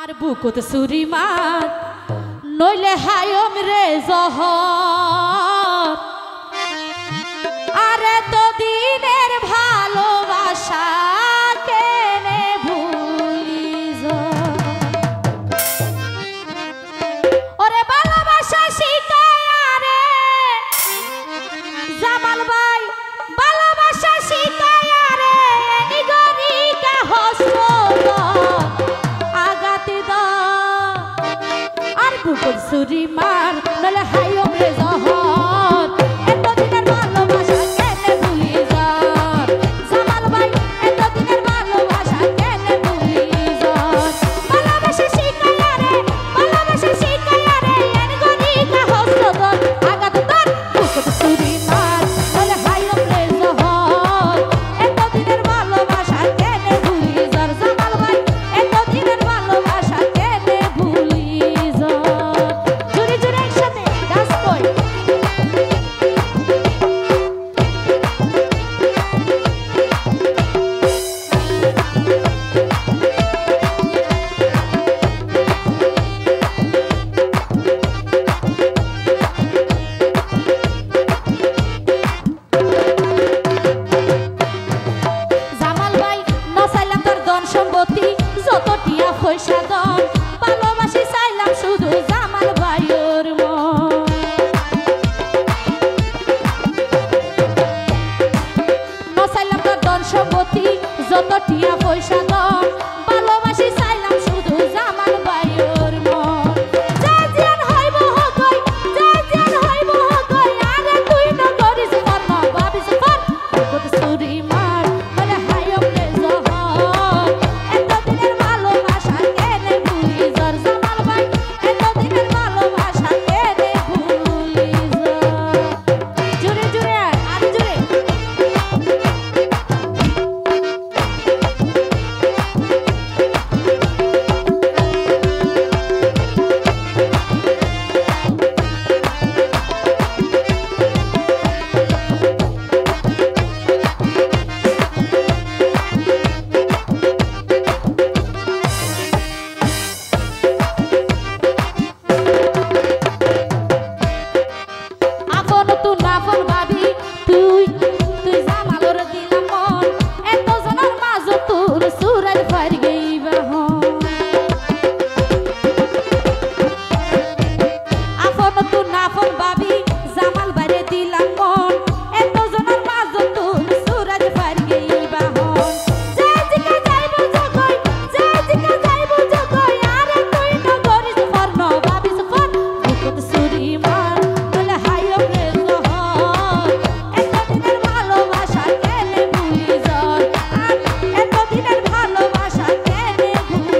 আর বুকুত সুরি মার নইলে হায়ম রে জহর আরে তো দিনের ভালোবাসা কেনে ভুলি ওরে ভালোবাসা শিখায় রে জামাল ভাই ভালোবাসা শিখায় রে নিগরিকা হসল আগাতে দ আর বুকুর সুরি মার নলে হায়ম রে জহর এত দিনের ভালোবাসা কেনে ভুলি জামাল ভাই এত দিনের ভালোবাসা কেনে ভুলি ভালোবাসা শিখায় রে নিগরিকা হসল আগাতে দ বুকুর সুরি মার নলে হায়ম রে জহর এত দিনের ভালোবাসা কেনে ভুলি জামাল ভাই এত দিনের ভালোবাসা কেনে ভুলি জোরে জোরে একসাথে গাছ কই জামাল ভাই নসাইলাম তোর ধন সম্পত্তি যত টিয়া পয়সা দন ভালোবাসি চাইলাম শুধু জামাল ভাইয়ের মন নসাইলাম তোর ধন সম্পত্তি যত টিয়া পয়সা দন ভালোবাসি চাইলাম শুধু জামাল ভাইয়ের মন জাজিয়ান হইব হকই জাজিয়ান হইব হকই আরে তুই না করিস কর্ম ভাবিস কর কত সুরি মার বলে হায়ম রে জহর এত দিনের ভালোবাসা কেনে ভুলি জামাল ভাই এত দিনের ভালোবাসা কেনে ভুলি জোরে জোরে আর জোরে আপন তু নাফন ভাবি তুই তুই জামালর দিলাম মন এত জনের মাঝ তোর সুরাজ ফার গইবা হন আপন তু নাফন ভাবি জামাল বাইরে দিলাম মন এত জনের মাঝ তোর সুরাজ ফার গইবা হন জাজিকা যাইবো জগই জাজিকা যাইবো জগই আরে তুই না করিস ফর্ন ভাবিস ফর বুকত সুরি মার বলে হায়ম রে জহর এত দিনের ভালোবাসা কেনে ভুলি আর এত দিনের ভালোবাসা কেনে ভুলি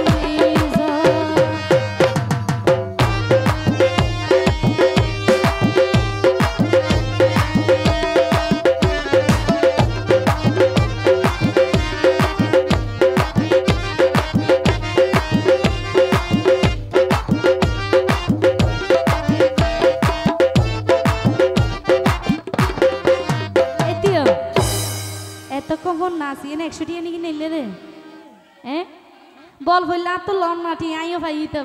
এতিও এত কখন নাচি না 100 টিয়া নাকি নিলে রে হ্যাঁ বল হইলা তো লন মাটি আইও ভাই তো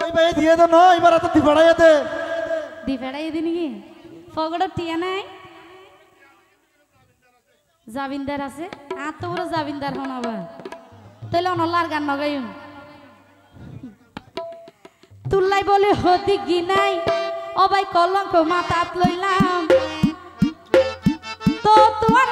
ওই ভাই দিয়ে দাও না এবার তো দিফাড়াইতে দি ফেড়াই দি নাকি ফগড় টিয়া নাই জাবিন্দার আছে আর তো বড় জাবিন্দার হন আবার তাইলে অনলার গান নগাইম তুল্লাই বলে হদি গিনাই ও ভাই কলঙ্ক মাথাত লইলাম তো তোমার